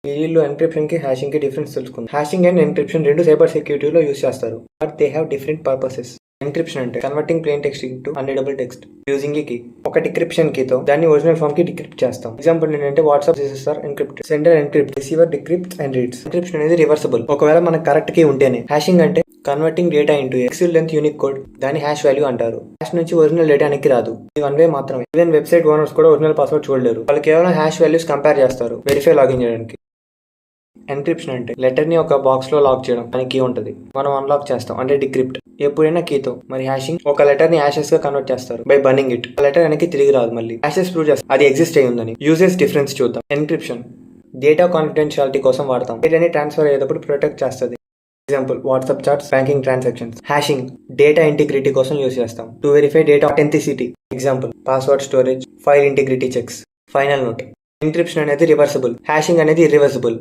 వీడియోలో ఎన్క్రిప్షన్ కి హ్యాషింగ్ కి డిఫరెన్స్ తెలుసుకుందాం. హ్యాషింగ్ అండ్ ఎన్క్రిప్షన్ రెండు సైబర్ సెక్యూరిటీలో యూస్ చేస్తారు, but they have different purposes. Encryption అంటే converting plain text into unreadable text using a key. ఒక డిక్రిప్షన్ కీతో దాన్ని ఒరిజినల్ ఫామ్ కి డిక్రిప్ట్ చేస్తాం. ఎగ్జాంపుల్ ఏంటంటే WhatsApp this encrypt, sender encrypt, receiver decrypt and reads. Encryption అనేది reversible, ఒకవేళ మనకు కరెక్ట్ కీ ఉంటేనే. హ్యాషింగ్ అంటే converting data into XL length unique code, దాని హ్యాష్ వాల్యూ అంటారు. హ్యాష్ నుంచి ఒరిజినల్ డేటా అనేది రాదు, ఇది వన్ వే మాత్రమే. ఈవెన్ వెబ్సైట్ ఓనర్స్ కూడా ఒరిజినల్ పాస్వర్డ్ చూడలేరు, వాళ్ళు కేవలం హ్యాష్ వాల్యూస్ కంపేర్ చేస్తారు వెరిఫై లాగిన్ చేయడానికి. ఎన్క్రిప్షన్ అంటే లెటర్ ని ఒక బాక్స్ లో లాక్ చేయడం, అని కీ ఉంటుంది, మనం అన్లాక్ చేస్తాం అంటే డిక్రిప్ట్ ఎప్పుడైనా కీతో. మరి హ్యాషింగ్ ఒక లెటర్ ని హ్యాషెస్ గా కన్వర్ట్ చేస్తారు బై బర్నింగ్ ఇట్. ఆ లెటర్ అనేది తిరిగి రాదు, మళ్ళీ హ్యాషెస్ ప్రూవ్ చేస్తారు అది ఎగ్జిస్ట్ అయి ఉందని. యూజెస్ డిఫరెన్స్ చూద్దాం. ఎన్క్రిప్షన్ డేటా కాన్ఫిడెన్షియాలిటీ కోసం వాడతాం, డేటాని ట్రాన్స్ఫర్ అయ్యేటప్పుడు ప్రొటెక్ట్ చేస్తుంది. Example WhatsApp chats, banking transactions. Hashing data integrity కోసం యూజ్ చేస్తాం, to verify data authenticity. Example password storage, file integrity checks. Final note, encryption అనేది రివర్సిబుల్, హ్యాషింగ్ అనేది ఇర్రివర్సిబుల్.